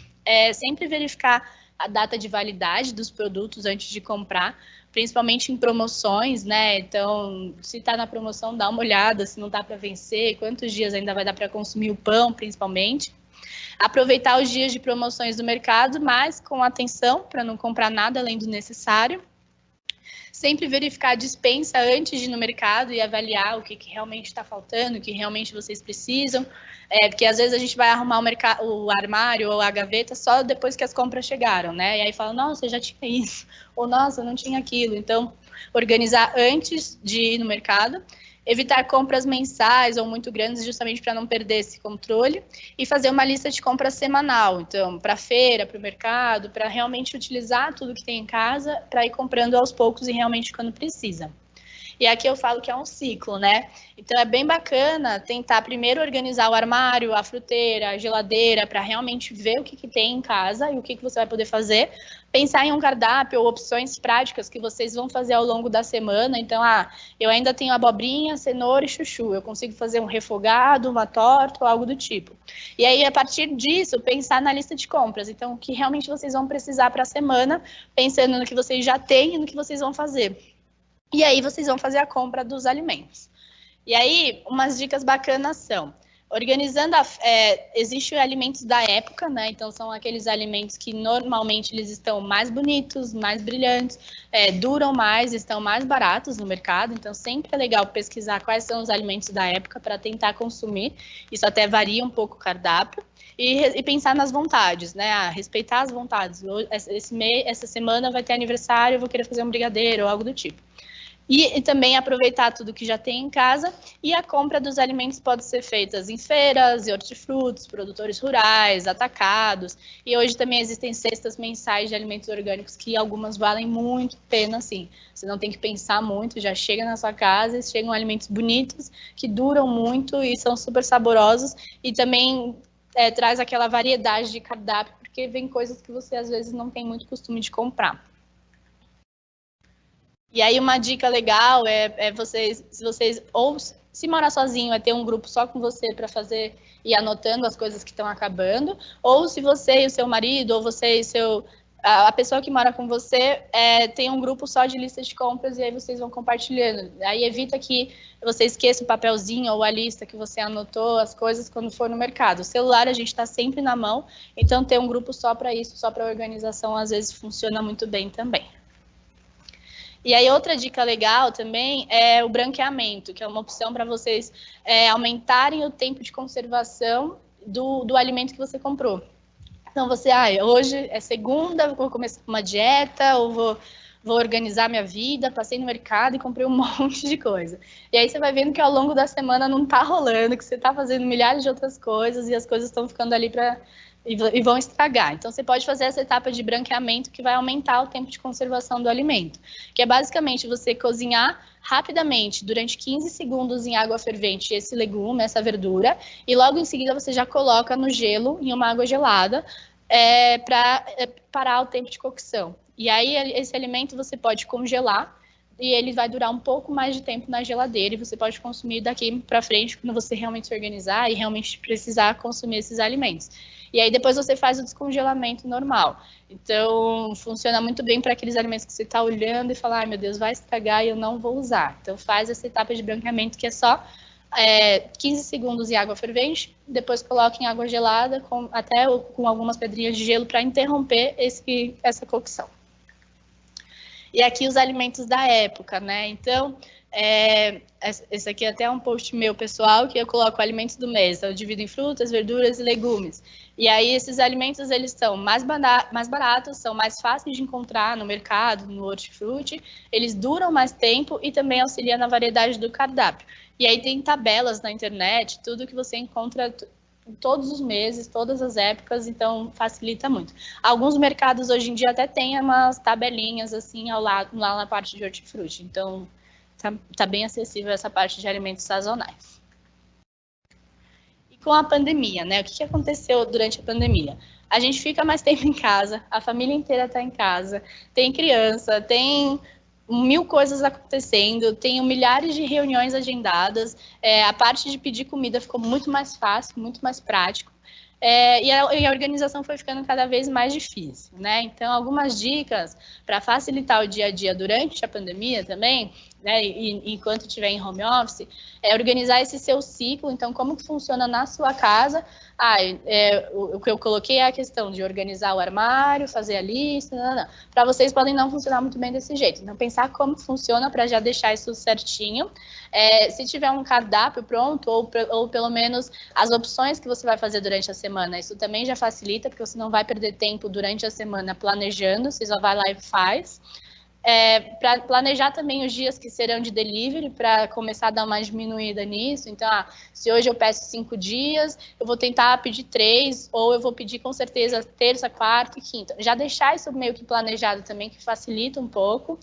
Sempre verificar a data de validade dos produtos antes de comprar, principalmente em promoções, né? Então, se está na promoção, dá uma olhada, se não está para vencer, quantos dias ainda vai dar para consumir o pão, principalmente. Aproveitar os dias de promoções do mercado, mas com atenção, para não comprar nada além do necessário. Sempre verificar a despensa antes de ir no mercado e avaliar o que realmente está faltando, o que realmente vocês precisam, porque às vezes a gente vai arrumar o armário ou a gaveta só depois que as compras chegaram, né? E aí fala, nossa, eu já tinha isso, ou nossa, eu não tinha aquilo. Então, organizar antes de ir no mercado, evitar compras mensais ou muito grandes, justamente para não perder esse controle, e fazer uma lista de compras semanal, então, para a feira, para o mercado, para realmente utilizar tudo que tem em casa, para ir comprando aos poucos e realmente quando precisa. E aqui eu falo que é um ciclo, né? Então é bem bacana tentar primeiro organizar o armário, a fruteira, a geladeira, para realmente ver o que tem em casa e o que você vai poder fazer. Pensar em um cardápio ou opções práticas que vocês vão fazer ao longo da semana. Então, eu ainda tenho abobrinha, cenoura e chuchu. Eu consigo fazer um refogado, uma torta ou algo do tipo. E aí, a partir disso, pensar na lista de compras. Então, o que realmente vocês vão precisar para a semana, pensando no que vocês já têm e no que vocês vão fazer. E aí vocês vão fazer a compra dos alimentos. E aí, umas dicas bacanas são, organizando, existem alimentos da época, né? Então, são aqueles alimentos que normalmente eles estão mais bonitos, mais brilhantes, duram mais, estão mais baratos no mercado. Então, sempre é legal pesquisar quais são os alimentos da época para tentar consumir. Isso até varia um pouco o cardápio. E pensar nas vontades, né? Respeitar as vontades. Essa semana vai ter aniversário, eu vou querer fazer um brigadeiro ou algo do tipo. E também aproveitar tudo que já tem em casa, e a compra dos alimentos pode ser feita em feiras, em hortifrutos, produtores rurais, atacados, e hoje também existem cestas mensais de alimentos orgânicos que algumas valem muito pena, assim. Você não tem que pensar muito, já chega na sua casa e chegam alimentos bonitos, que duram muito e são super saborosos, e também traz aquela variedade de cardápio, porque vem coisas que você às vezes não tem muito costume de comprar. E aí uma dica legal vocês, se vocês, ou se morar sozinho, ter um grupo só com você para fazer e anotando as coisas que estão acabando, ou se você e o seu marido, ou você e a pessoa que mora com você tem um grupo só de lista de compras e aí vocês vão compartilhando. Aí evita que você esqueça o papelzinho ou a lista que você anotou, as coisas quando for no mercado. O celular a gente está sempre na mão, então ter um grupo só para isso, só para organização, às vezes funciona muito bem também. E aí, outra dica legal também é o branqueamento, que é uma opção para vocês aumentarem o tempo de conservação do alimento que você comprou. Então, hoje é segunda, vou começar uma dieta, ou vou organizar minha vida, passei no mercado e comprei um monte de coisa. E aí você vai vendo que ao longo da semana não está rolando, que você está fazendo milhares de outras coisas e as coisas estão ficando ali e vão estragar. Então, você pode fazer essa etapa de branqueamento que vai aumentar o tempo de conservação do alimento, que é basicamente você cozinhar rapidamente, durante 15 segundos em água fervente, esse legume, essa verdura, e logo em seguida você já coloca no gelo, em uma água gelada, para parar o tempo de cocção. E aí, esse alimento você pode congelar, e ele vai durar um pouco mais de tempo na geladeira, e você pode consumir daqui para frente, quando você realmente se organizar e realmente precisar consumir esses alimentos. E aí depois você faz o descongelamento normal. Então, funciona muito bem para aqueles alimentos que você está olhando e fala, ai meu Deus, vai estragar e eu não vou usar. Então, faz essa etapa de branqueamento, que é só 15 segundos em água fervente, depois coloca em água gelada, até com algumas pedrinhas de gelo para interromper essa cocção. E aqui os alimentos da época, né? Então, esse aqui é até um post meu pessoal, que eu coloco alimentos do mês. Eu divido em frutas, verduras e legumes. E aí, esses alimentos, eles são mais baratos, são mais fáceis de encontrar no mercado, no hortifruti. Eles duram mais tempo e também auxiliam na variedade do cardápio. E aí, tem tabelas na internet, tudo que você encontra todos os meses, todas as épocas, então facilita muito. Alguns mercados hoje em dia até têm umas tabelinhas assim ao lado, lá na parte de hortifruti, então tá bem acessível essa parte de alimentos sazonais. E com a pandemia, né? O que aconteceu durante a pandemia? A gente fica mais tempo em casa, a família inteira está em casa, tem criança, tem 1000 coisas acontecendo, tenho milhares de reuniões agendadas, a parte de pedir comida ficou muito mais fácil, muito mais prático, e a organização foi ficando cada vez mais difícil, né? Então, algumas dicas para facilitar o dia a dia durante a pandemia também, né, e enquanto estiver em home office, é organizar esse seu ciclo. Então, como que funciona na sua casa? O que eu coloquei é a questão de organizar o armário, fazer a lista, para vocês podem não funcionar muito bem desse jeito. Então, pensar como funciona para já deixar isso certinho. Se tiver um cardápio pronto, ou pelo menos as opções que você vai fazer durante a semana, isso também já facilita, porque você não vai perder tempo durante a semana planejando, você só vai lá e faz. Para planejar também os dias que serão de delivery, para começar a dar uma diminuída nisso. Então, se hoje eu peço 5 dias, eu vou tentar pedir 3, ou eu vou pedir com certeza terça, quarta e quinta. Já deixar isso meio que planejado também, que facilita um pouco.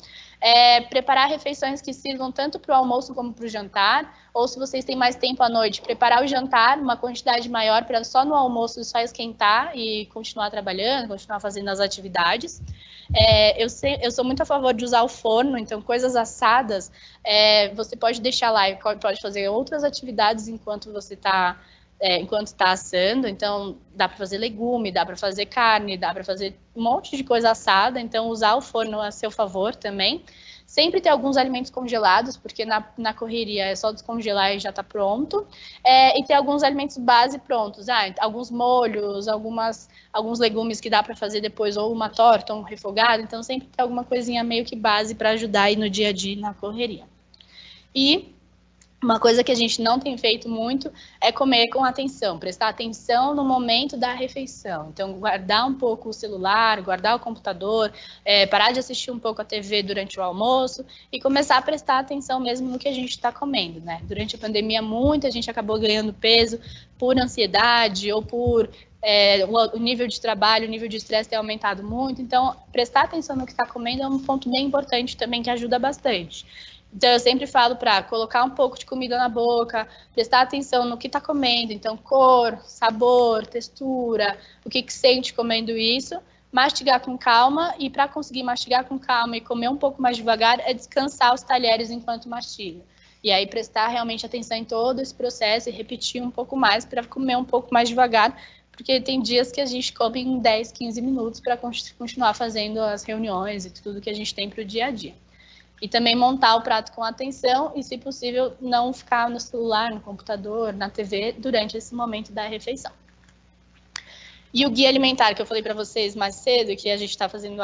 Preparar refeições que sirvam tanto para o almoço como para o jantar, ou se vocês têm mais tempo à noite, preparar o jantar, uma quantidade maior, para só no almoço só esquentar e continuar trabalhando, continuar fazendo as atividades. Eu sou muito a favor de usar o forno, então coisas assadas, você pode deixar lá e pode fazer outras atividades enquanto você está assando. Então, dá para fazer legume, dá para fazer carne, dá para fazer um monte de coisa assada, então usar o forno a seu favor também. Sempre ter alguns alimentos congelados, porque na correria é só descongelar e já está pronto. E ter alguns alimentos base prontos, alguns molhos, alguns legumes que dá para fazer depois, ou uma torta, ou um refogado. Então, sempre ter alguma coisinha meio que base para ajudar aí no dia a dia, na correria. E uma coisa que a gente não tem feito muito é comer com atenção, prestar atenção no momento da refeição. Então, guardar um pouco o celular, guardar o computador, parar de assistir um pouco a TV durante o almoço e começar a prestar atenção mesmo no que a gente está comendo, né? Durante a pandemia, muita gente acabou ganhando peso por ansiedade ou por o nível de trabalho, o nível de estresse ter aumentado muito. Então, prestar atenção no que está comendo é um ponto bem importante também, que ajuda bastante. Então, eu sempre falo para colocar um pouco de comida na boca, prestar atenção no que está comendo, então cor, sabor, textura, o que sente comendo isso, mastigar com calma, e para conseguir mastigar com calma e comer um pouco mais devagar, é descansar os talheres enquanto mastiga. E aí prestar realmente atenção em todo esse processo e repetir um pouco mais para comer um pouco mais devagar, porque tem dias que a gente come em 10, 15 minutos para continuar fazendo as reuniões e tudo que a gente tem para o dia a dia. E também montar o prato com atenção e, se possível, não ficar no celular, no computador, na TV durante esse momento da refeição. E o guia alimentar que eu falei para vocês mais cedo, que a gente está fazendo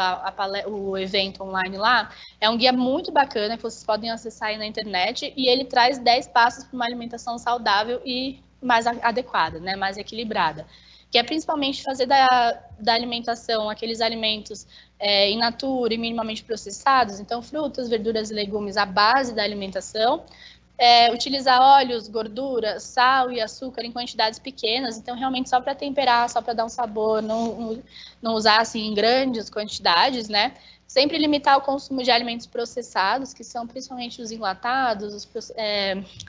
o evento online lá, é um guia muito bacana que vocês podem acessar aí na internet, e ele traz 10 passos para uma alimentação saudável e mais adequada, né, mais equilibrada. Que é principalmente fazer da alimentação aqueles alimentos in natura e minimamente processados, então frutas, verduras e legumes, a base da alimentação, Utilizar óleos, gordura, sal e açúcar em quantidades pequenas, então realmente só para temperar, só para dar um sabor, não usar assim em grandes quantidades, né? Sempre limitar o consumo de alimentos processados, que são principalmente os enlatados,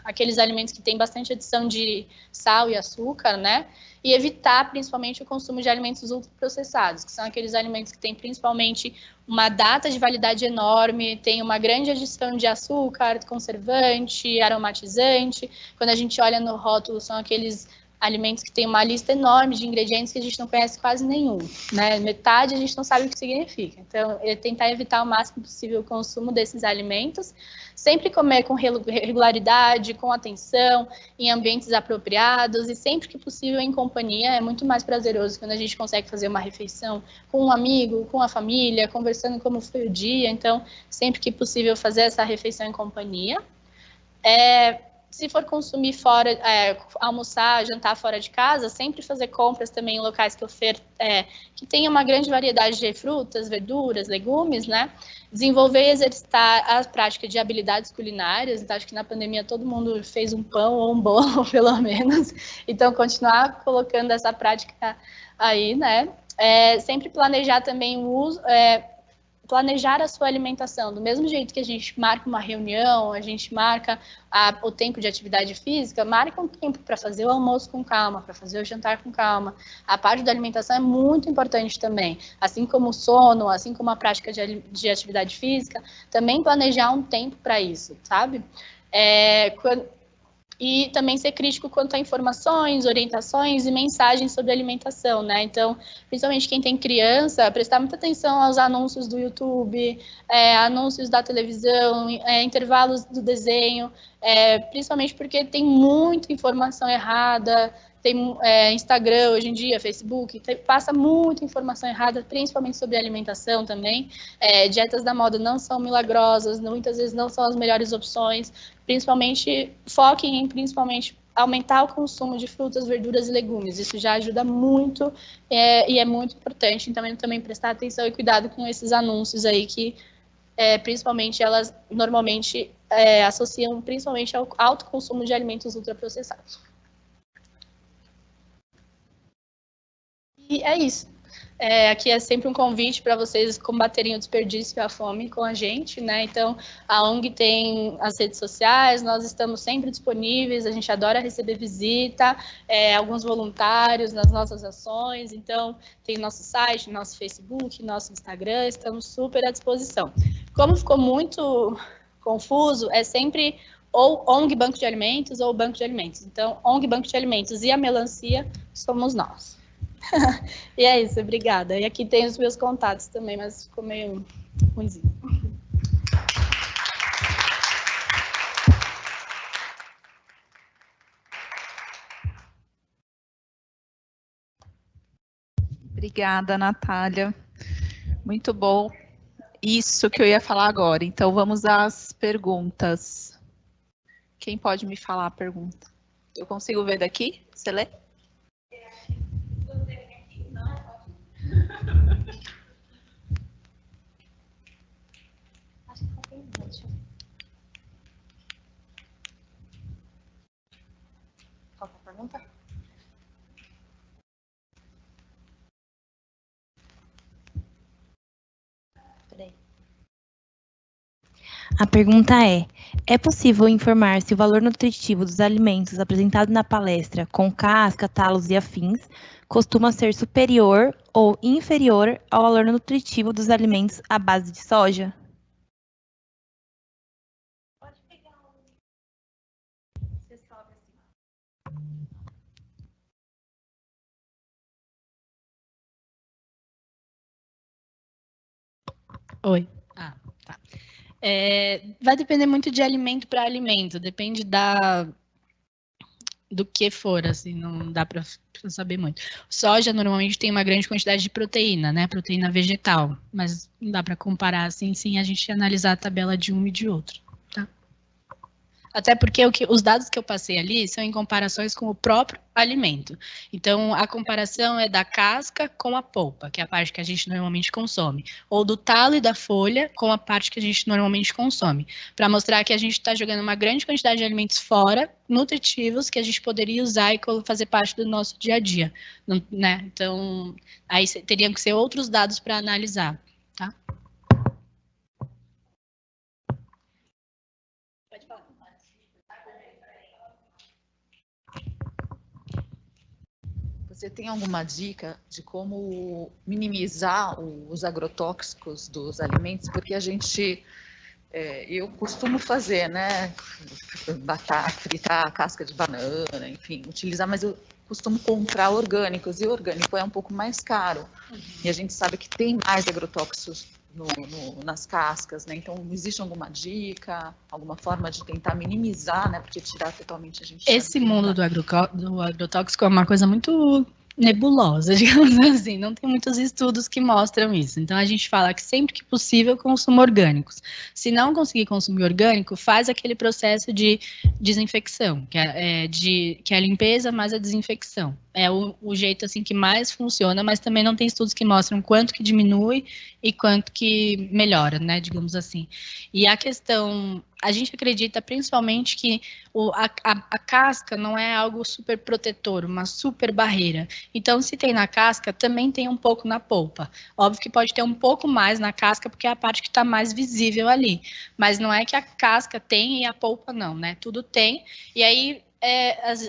aqueles alimentos que têm bastante adição de sal e açúcar, né? E evitar principalmente o consumo de alimentos ultraprocessados, que são aqueles alimentos que têm principalmente uma data de validade enorme, tem uma grande adição de açúcar, conservante, aromatizante. Quando a gente olha no rótulo, são aqueles alimentos que têm uma lista enorme de ingredientes que a gente não conhece quase nenhum, né? Metade a gente não sabe o que significa. Então, tentar evitar o máximo possível o consumo desses alimentos, sempre comer com regularidade, com atenção, em ambientes apropriados e sempre que possível em companhia. É muito mais prazeroso quando a gente consegue fazer uma refeição com um amigo, com a família, conversando como foi o dia. Então, sempre que possível fazer essa refeição em companhia. Se for consumir fora, almoçar, jantar fora de casa, sempre fazer compras também em locais que tenham uma grande variedade de frutas, verduras, legumes, né? Desenvolver e exercitar a prática de habilidades culinárias. Então, acho que na pandemia todo mundo fez um pão ou um bolo, pelo menos. Então, continuar colocando essa prática aí, né? Sempre planejar também o uso... planejar a sua alimentação, do mesmo jeito que a gente marca uma reunião, a gente marca o tempo de atividade física, marca um tempo para fazer o almoço com calma, para fazer o jantar com calma. A parte da alimentação é muito importante também, assim como o sono, assim como a prática de atividade física, também planejar um tempo para isso, sabe? E também ser crítico quanto a informações, orientações e mensagens sobre alimentação, né? Então, principalmente quem tem criança, prestar muita atenção aos anúncios do YouTube, anúncios da televisão, intervalos do desenho, principalmente porque tem muita informação errada, tem Instagram hoje em dia, Facebook, passa muita informação errada, principalmente sobre alimentação também. Dietas da moda não são milagrosas, muitas vezes não são as melhores opções, principalmente foquem em aumentar o consumo de frutas, verduras e legumes. Isso já ajuda muito e é muito importante. Então, também prestar atenção e cuidado com esses anúncios aí que, principalmente, elas normalmente associam principalmente ao alto consumo de alimentos ultraprocessados. E é isso. Aqui é sempre um convite para vocês combaterem o desperdício e a fome com a gente, né? Então, a ONG tem as redes sociais, nós estamos sempre disponíveis, a gente adora receber visita, alguns voluntários nas nossas ações, então tem nosso site, nosso Facebook, nosso Instagram, estamos super à disposição. Como ficou muito confuso, é sempre ou ONG Banco de Alimentos ou Banco de Alimentos. Então, ONG Banco de Alimentos e a Melancia somos nós. E é isso, obrigada. E aqui tem os meus contatos também, mas ficou meio ruimzinho. Obrigada, Natália. Muito bom. Isso que eu ia falar agora. Então, vamos às perguntas. Quem pode me falar a pergunta? Eu consigo ver daqui? Você lê? Qual é a pergunta? A pergunta é possível informar se o valor nutritivo dos alimentos apresentado na palestra, com casca, talos e afins, costuma ser superior ou inferior ao valor nutritivo dos alimentos à base de soja? Pode pegar Você sobe assim. Oi. Tá. Vai depender muito de alimento para alimento, depende do que for, assim, não dá para saber muito. Soja normalmente tem uma grande quantidade de proteína, né? Proteína vegetal, mas não dá para comparar assim, sem a gente analisar a tabela de um e de outro, tá? Até porque os dados que eu passei ali são em comparações com o próprio alimento. Então, a comparação é da casca com a polpa, que é a parte que a gente normalmente consome, ou do talo e da folha com a parte que a gente normalmente consome, para mostrar que a gente está jogando uma grande quantidade de alimentos fora, nutritivos, que a gente poderia usar e fazer parte do nosso dia a dia, né? Então, aí teriam que ser outros dados para analisar, tá? Pode falar. Você tem alguma dica de como minimizar os agrotóxicos dos alimentos? Porque a gente, eu costumo fazer, né? Batata, fritar a casca de banana, enfim, utilizar, mas eu costumo comprar orgânicos, e o orgânico é um pouco mais caro. E a gente sabe que tem mais agrotóxicos nas cascas, né? Então, existe alguma dica, alguma forma de tentar minimizar, né? Porque tirar totalmente a gente... Esse mundo do agrotóxico é uma coisa muito nebulosa, digamos assim, não tem muitos estudos que mostram isso. Então, a gente fala que sempre que possível, consuma orgânicos. Se não conseguir consumir orgânico, faz aquele processo de desinfecção, que é a limpeza mais a desinfecção. É o jeito assim que mais funciona, mas também não tem estudos que mostram quanto que diminui e quanto que melhora, né, digamos assim. E a questão, a gente acredita principalmente que a casca não é algo super protetor, uma super barreira. Então, se tem na casca, também tem um pouco na polpa. Óbvio que pode ter um pouco mais na casca, porque é a parte que está mais visível ali. Mas não é que a casca tem e a polpa não, né? Tudo tem. E aí,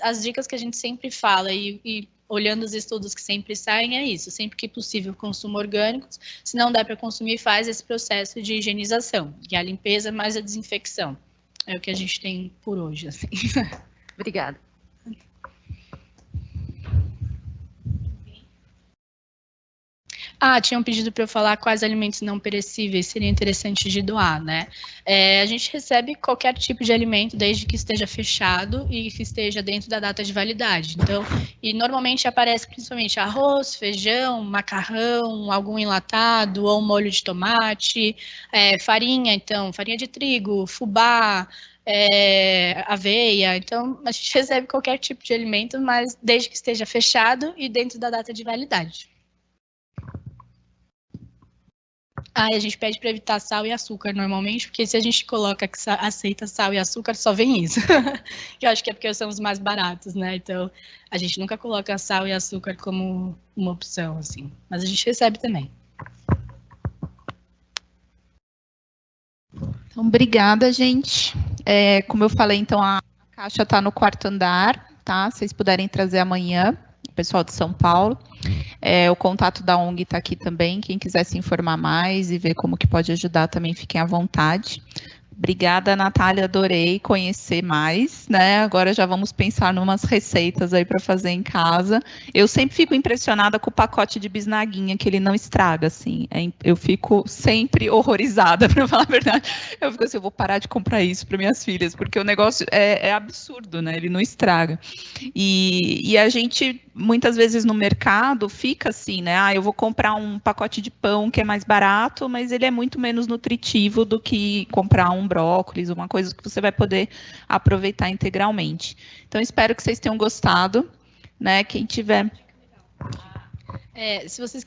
as dicas que a gente sempre fala e olhando os estudos que sempre saem, é isso. Sempre que possível, consuma orgânicos. Se não der para consumir, faz esse processo de higienização, que é a limpeza mais a desinfecção. É o que a gente tem por hoje, assim. Obrigada. Tinham pedido para eu falar quais alimentos não perecíveis seria interessante de doar, né? A gente recebe qualquer tipo de alimento, desde que esteja fechado e que esteja dentro da data de validade. Então, e normalmente aparece principalmente arroz, feijão, macarrão, algum enlatado ou molho de tomate, farinha, então, farinha de trigo, fubá, aveia. Então, a gente recebe qualquer tipo de alimento, mas desde que esteja fechado e dentro da data de validade. E a gente pede para evitar sal e açúcar normalmente, porque se a gente coloca que aceita sal e açúcar, só vem isso. Que eu acho que é porque são os mais baratos, né? Então, a gente nunca coloca sal e açúcar como uma opção, assim. Mas a gente recebe também. Então, obrigada, gente. Como eu falei, então, a caixa está no 4º andar, tá? Se vocês puderem trazer amanhã, o pessoal de São Paulo. O contato da ONG está aqui também, quem quiser se informar mais e ver como que pode ajudar também, fiquem à vontade. Obrigada, Natália, adorei conhecer mais, né? Agora já vamos pensar em umas receitas aí para fazer em casa. Eu sempre fico impressionada com o pacote de bisnaguinha, que ele não estraga, assim. Eu fico sempre horrorizada, para falar a verdade. Eu fico assim, eu vou parar de comprar isso para minhas filhas, porque o negócio é absurdo, né? Ele não estraga. E a gente, muitas vezes no mercado, fica assim, né? Eu vou comprar um pacote de pão que é mais barato, mas ele é muito menos nutritivo do que comprar um brócolis, uma coisa que você vai poder aproveitar integralmente. Então, espero que vocês tenham gostado, né? Quem tiver... Se vocês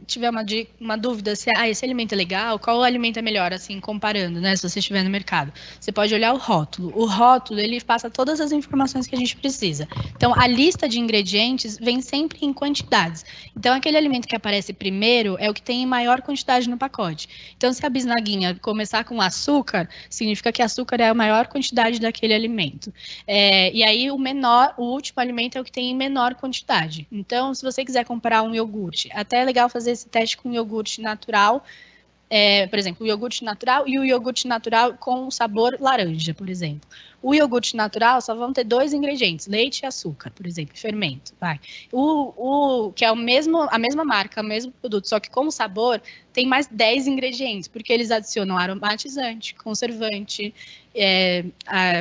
tiver uma dúvida se esse alimento é legal, qual alimento é melhor, assim, comparando, né? Se você estiver no mercado, você pode olhar o rótulo. O rótulo, ele passa todas as informações que a gente precisa. Então, a lista de ingredientes vem sempre em quantidades. Então, aquele alimento que aparece primeiro é o que tem em maior quantidade no pacote. Então, se a bisnaguinha começar com açúcar, significa que açúcar é a maior quantidade daquele alimento. E aí, o último alimento é o que tem em menor quantidade. Então, se você quiser comprar um iogurte, até é legal fazer esse teste com iogurte natural, por exemplo, o iogurte natural e o iogurte natural com sabor laranja, por exemplo. O iogurte natural só vão ter 2 ingredientes, leite e açúcar, por exemplo, fermento. Que é a mesma marca, o mesmo produto, só que como sabor tem mais 10 ingredientes, porque eles adicionam aromatizante, conservante,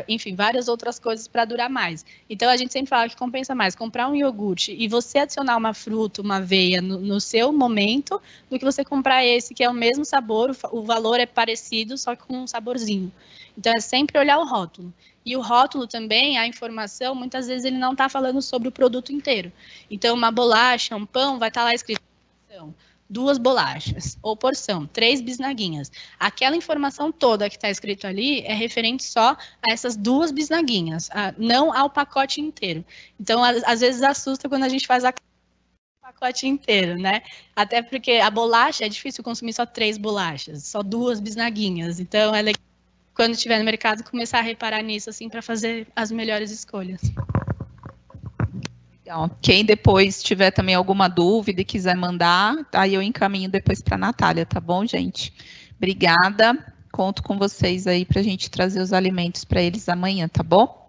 enfim, várias outras coisas para durar mais. Então, a gente sempre fala que compensa mais comprar um iogurte e você adicionar uma fruta, uma aveia no seu momento, do que você comprar esse, que é o mesmo sabor, o valor é parecido, só que com um saborzinho. Então, é sempre olhar o rótulo. E o rótulo também, a informação, muitas vezes ele não está falando sobre o produto inteiro. Então, uma bolacha, um pão, vai estar lá escrito 2 bolachas, ou porção, 3 bisnaguinhas. Aquela informação toda que está escrito ali é referente só a essas 2 bisnaguinhas, não ao pacote inteiro. Então, às vezes assusta quando a gente faz o pacote inteiro, né? Até porque a bolacha é difícil consumir só 3 bolachas, só 2 bisnaguinhas. Então, é legal quando estiver no mercado começar a reparar nisso assim para fazer as melhores escolhas. Quem depois tiver também alguma dúvida e quiser mandar, aí eu encaminho depois para a Natália, tá bom, gente? Obrigada, conto com vocês aí para a gente trazer os alimentos para eles amanhã, tá bom?